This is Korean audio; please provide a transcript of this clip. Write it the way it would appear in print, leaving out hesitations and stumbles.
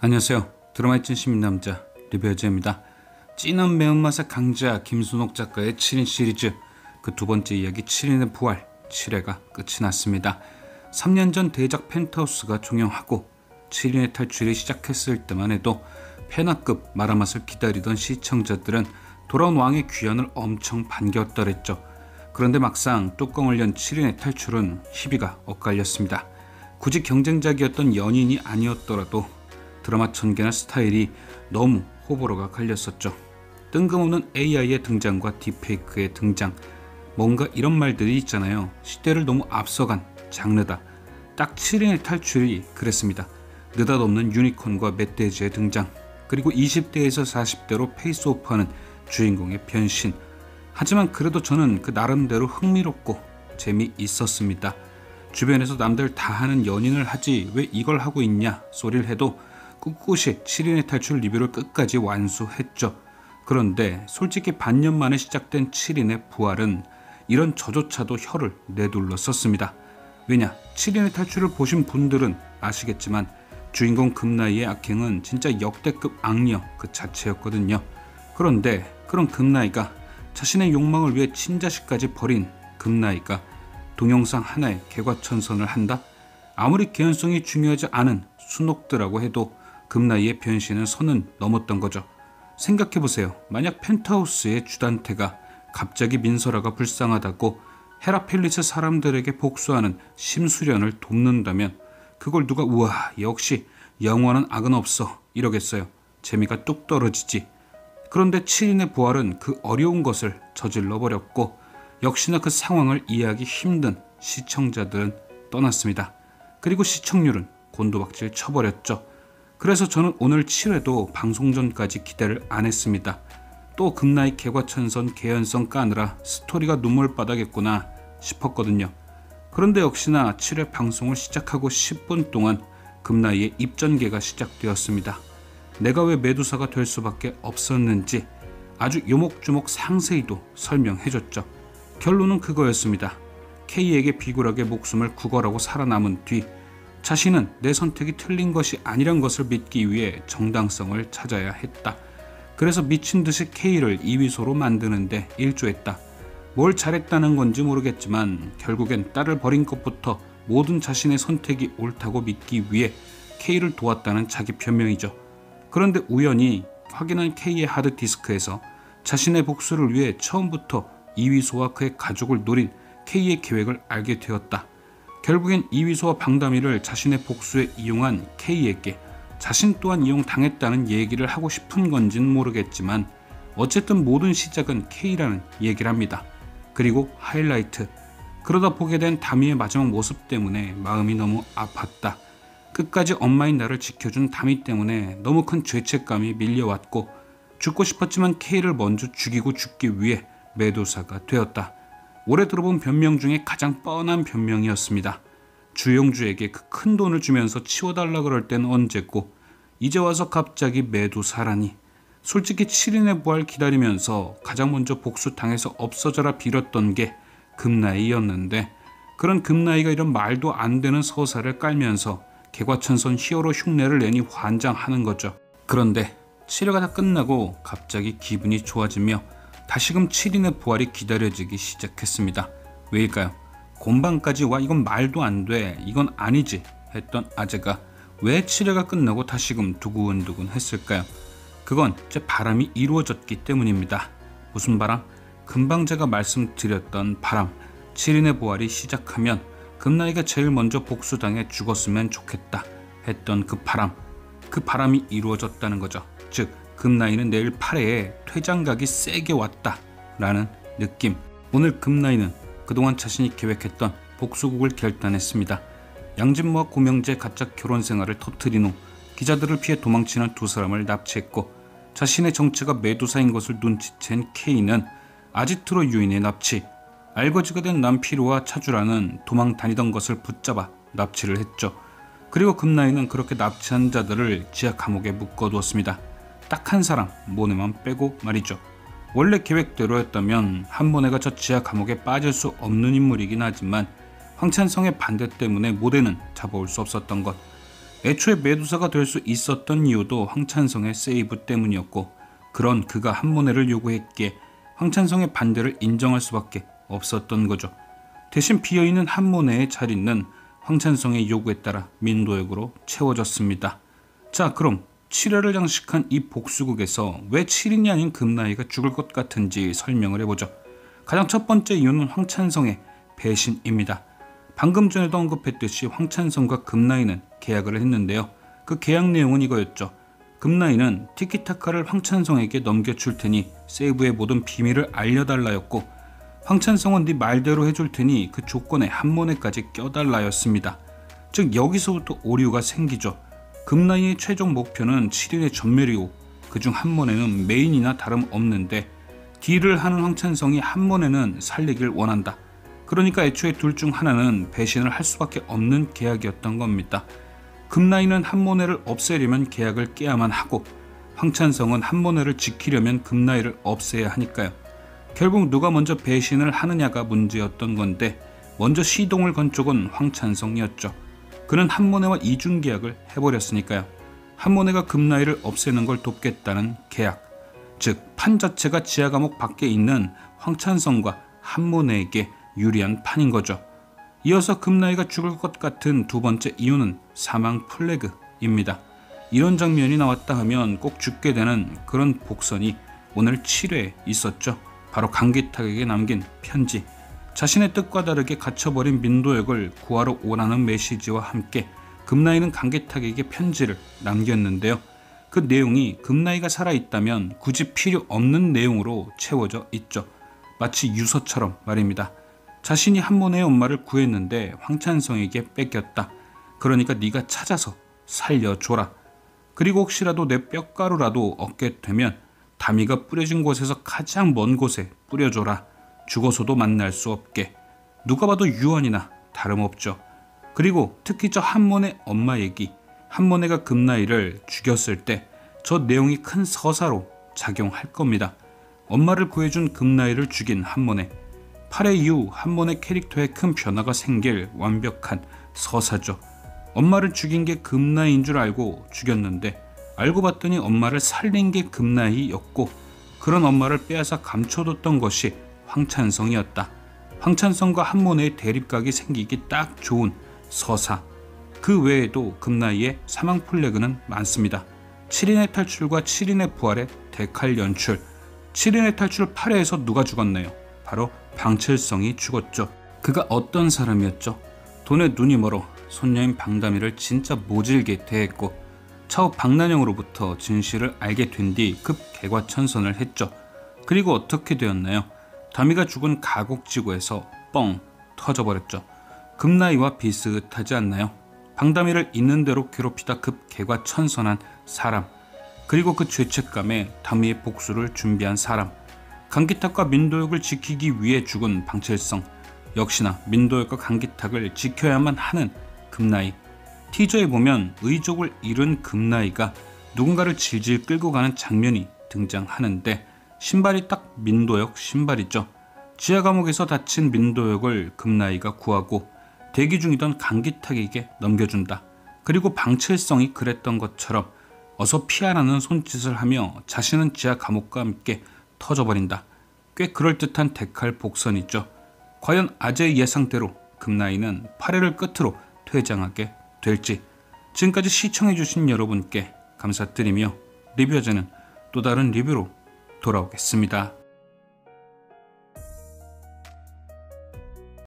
안녕하세요. 드라마의 찐 남자 리뷰어즈입니다. 진한 매운맛의 강자 김순옥 작가의 7인 시리즈 그 두 번째 이야기 7인의 부활 7회가 끝이 났습니다. 3년 전 대작 펜트하우스가 종영하고 7인의 탈출이 시작했을 때만 해도 페나급 마라맛을 기다리던 시청자들은 돌아온 왕의 귀환을 엄청 반겼더랬죠. 그런데 막상 뚜껑을 연 7인의 탈출은 희비가 엇갈렸습니다. 굳이 경쟁작이었던 연인이 아니었더라도 드라마 전개나 스타일이 너무 호불호가 갈렸었죠. 뜬금없는 AI의 등장과 딥페이크의 등장, 뭔가 이런 말들이 있잖아요. 시대를 너무 앞서간 장르다. 딱 7인의 탈출이 그랬습니다. 느닷없는 유니콘과 멧돼지의 등장, 그리고 20대에서 40대로 페이스오프하는 주인공의 변신. 하지만 그래도 저는 그 나름대로 흥미롭고 재미있었습니다. 주변에서 남들 다 하는 연인을 하지 왜 이걸 하고 있냐 소리를 해도 꿋꿋이 7인의 탈출 리뷰를 끝까지 완수했죠. 그런데 솔직히 반년 만에 시작된 7인의 부활은 이런 저조차도 혀를 내둘렀었습니다. 왜냐, 7인의 탈출을 보신 분들은 아시겠지만 주인공 금나이의 악행은 진짜 역대급 악녀 그 자체였거든요. 그런데 그런 금나이가 자신의 욕망을 위해 친자식까지 버린 금나이가 동영상 하나에 개과천선을 한다? 아무리 개연성이 중요하지 않은 순옥들라고 해도 금나이의 변신은 선은 넘었던 거죠. 생각해보세요. 만약 펜트하우스의 주단태가 갑자기 민설아가 불쌍하다고 헤라펠리스 사람들에게 복수하는 심수련을 돕는다면 그걸 누가 우와 역시 영원한 악은 없어 이러겠어요. 재미가 뚝 떨어지지. 그런데 7인의 부활은 그 어려운 것을 저질러 버렸고 역시나 그 상황을 이해하기 힘든 시청자들은 떠났습니다. 그리고 시청률은 곤두박질 쳐버렸죠. 그래서 저는 오늘 7회도 방송 전까지 기대를 안 했습니다. 또 금나이 개과천선 개연성 까느라 스토리가 눈물바다겠구나 싶었거든요. 그런데 역시나 7회 방송을 시작하고 10분 동안 금나이의 입전개가 시작되었습니다. 내가 왜 메두사가 될 수밖에 없었는지 아주 요목조목 상세히도 설명해줬죠. 결론은 그거였습니다. K에게 비굴하게 목숨을 구걸하고 살아남은 뒤 자신은 내 선택이 틀린 것이 아니란 것을 믿기 위해 정당성을 찾아야 했다. 그래서 미친 듯이 K를 이위소로 만드는데 일조했다. 뭘 잘했다는 건지 모르겠지만 결국엔 딸을 버린 것부터 모든 자신의 선택이 옳다고 믿기 위해 K를 도왔다는 자기 변명이죠. 그런데 우연히 확인한 K의 하드디스크에서 자신의 복수를 위해 처음부터 이위소와 그의 가족을 노린 K의 계획을 알게 되었다. 결국엔 이위소와 방다미를 자신의 복수에 이용한 K에게 자신 또한 이용당했다는 얘기를 하고 싶은 건지는 모르겠지만 어쨌든 모든 시작은 K라는 얘기를 합니다. 그리고 하이라이트. 그러다 보게 된 다미의 마지막 모습 때문에 마음이 너무 아팠다. 끝까지 엄마인 나를 지켜준 다미 때문에 너무 큰 죄책감이 밀려왔고 죽고 싶었지만 K를 먼저 죽이고 죽기 위해 메두사가 되었다. 올해 들어본 변명 중에 가장 뻔한 변명이었습니다. 주영주에게 그 큰 돈을 주면서 치워달라 그럴 땐 언제고 이제 와서 갑자기 메두사라니. 솔직히 7인의 부활 기다리면서 가장 먼저 복수당해서 없어져라 빌었던 게 금나이였는데 그런 금나이가 이런 말도 안 되는 서사를 깔면서 개과천선 히어로 흉내를 내니 환장하는 거죠. 그런데 7회가 다 끝나고 갑자기 기분이 좋아지며 다시금 7인의 부활이 기다려지기 시작했습니다. 왜일까요? 곤방까지 와 이건 말도 안 돼, 이건 아니지 했던 아재가 왜 7회가 끝나고 다시금 두근두근 했을까요? 그건 제 바람이 이루어졌기 때문입니다. 무슨 바람? 금방 제가 말씀드렸던 바람. 7인의 부활이 시작하면 금나이가 제일 먼저 복수당해 죽었으면 좋겠다 했던 그 바람. 그 바람이 이루어졌다는 거죠. 즉 금나이는 내일 8회에 퇴장각이 세게 왔다 라는 느낌. 오늘 금나이는 그동안 자신이 계획했던 복수국을 결단했습니다. 양진모와 고명재 가짜 결혼 생활을 터뜨린 후 기자들을 피해 도망치는 두 사람을 납치했고 자신의 정체가 메두사인 것을 눈치챈 K는 아지트로 유인해 납치. 알거지가 된 남피로와 차주라는 도망 다니던 것을 붙잡아 납치를 했죠. 그리고 금나이는 그렇게 납치한 자들을 지하 감옥에 묶어두었습니다. 딱 한 사람 모네만 빼고 말이죠. 원래 계획대로였다면 한모네가 저 지하 감옥에 빠질 수 없는 인물이긴 하지만 황찬성의 반대 때문에 모네는 잡아올 수 없었던 것. 애초에 매도사가 될 수 있었던 이유도 황찬성의 세이브 때문이었고, 그런 그가 한모네를 요구했기에 황찬성의 반대를 인정할 수밖에 없었던 거죠. 대신 비어있는 한모네의 자리는 황찬성의 요구에 따라 민도역으로 채워졌습니다. 자, 그럼 7회를 장식한 이 복수극에서 왜 7인이 아닌 금나이가 죽을 것 같은지 설명을 해보죠. 가장 첫 번째 이유는 황찬성의 배신입니다. 방금 전에도 언급했듯이 황찬성과 금나이는 계약을 했는데요. 그 계약 내용은 이거였죠. 금나이는 티키타카를 황찬성에게 넘겨줄 테니 세이브의 모든 비밀을 알려달라였고, 황찬성은 네 말대로 해줄 테니 그 조건에 한모네까지 껴달라였습니다. 즉 여기서부터 오류가 생기죠. 금나이의 최종 목표는 7인의 전멸이고 그중 한모네는 메인이나 다름없는데, 딜을 하는 황찬성이 한모네는 살리길 원한다. 그러니까 애초에 둘 중 하나는 배신을 할 수밖에 없는 계약이었던 겁니다. 금나이는 한모네를 없애려면 계약을 깨야만 하고, 황찬성은 한모네를 지키려면 금나이를 없애야 하니까요. 결국 누가 먼저 배신을 하느냐가 문제였던 건데, 먼저 시동을 건 쪽은 황찬성이었죠. 그는 한모네와 이중 계약을 해버렸으니까요. 한모네가 금나이를 없애는 걸 돕겠다는 계약, 즉 판 자체가 지하 감옥 밖에 있는 황찬성과 한모네에게 유리한 판인 거죠. 이어서 금나이가 죽을 것 같은 두 번째 이유는 사망 플래그입니다. 이런 장면이 나왔다 하면 꼭 죽게 되는 그런 복선이 오늘 7회에 있었죠. 바로 강기탁에게 남긴 편지. 자신의 뜻과 다르게 갇혀버린 민도역을 구하러 오라는 메시지와 함께 금나이는 강기탁에게 편지를 남겼는데요. 그 내용이 금나이가 살아있다면 굳이 필요 없는 내용으로 채워져 있죠. 마치 유서처럼 말입니다. 자신이 한모네의 엄마를 구했는데 황찬성에게 뺏겼다. 그러니까 네가 찾아서 살려줘라. 그리고 혹시라도 내 뼈가루라도 얻게 되면 다미가 뿌려진 곳에서 가장 먼 곳에 뿌려줘라. 죽어서도 만날 수 없게. 누가 봐도 유언이나 다름없죠. 그리고 특히 저 한모네 엄마 얘기, 한모네가 금나이를 죽였을 때 저 내용이 큰 서사로 작용할 겁니다. 엄마를 구해준 금나이를 죽인 한모네, 8회 이후 한모네 캐릭터에 큰 변화가 생길 완벽한 서사죠. 엄마를 죽인 게 금나이인 줄 알고 죽였는데, 알고 봤더니 엄마를 살린 게 금나이였고, 그런 엄마를 빼앗아 감춰뒀던 것이 황찬성이었다. 황찬성과 한모네의 대립각이 생기기 딱 좋은 서사. 그 외에도 금나이의 사망 플래그는 많습니다. 7인의 탈출과 7인의 부활의 데칼 연출. 7인의 탈출 8회에서 누가 죽었나요? 바로 방칠성이 죽었죠. 그가 어떤 사람이었죠? 돈에 눈이 멀어 손녀인 방다미를 진짜 모질게 대했고, 차후 박난영으로부터 진실을 알게 된 뒤 급 개과천선을 했죠. 그리고 어떻게 되었나요? 다미가 죽은 가곡지구에서 뻥 터져버렸죠. 금나이와 비슷하지 않나요? 방다미를 있는 대로 괴롭히다 급 개과천선한 사람, 그리고 그 죄책감에 다미의 복수를 준비한 사람, 강기탁과 민도역을 지키기 위해 죽은 방칠성, 역시나 민도역과 강기탁을 지켜야만 하는 금나이. 티저에 보면 의족을 잃은 금나이가 누군가를 질질 끌고 가는 장면이 등장하는데, 신발이 딱 민도역 신발이죠. 지하 감옥에서 다친 민도역을 금나이가 구하고 대기 중이던 강기탁에게 넘겨준다. 그리고 방칠성이 그랬던 것처럼 어서 피하라는 손짓을 하며 자신은 지하 감옥과 함께 터져버린다. 꽤 그럴듯한 데칼 복선이죠. 과연 아재의 예상대로 금나이는 8회를 끝으로 퇴장하게 될지. 지금까지 시청해주신 여러분께 감사드리며, 리뷰어제는 또 다른 리뷰로 돌아오겠습니다.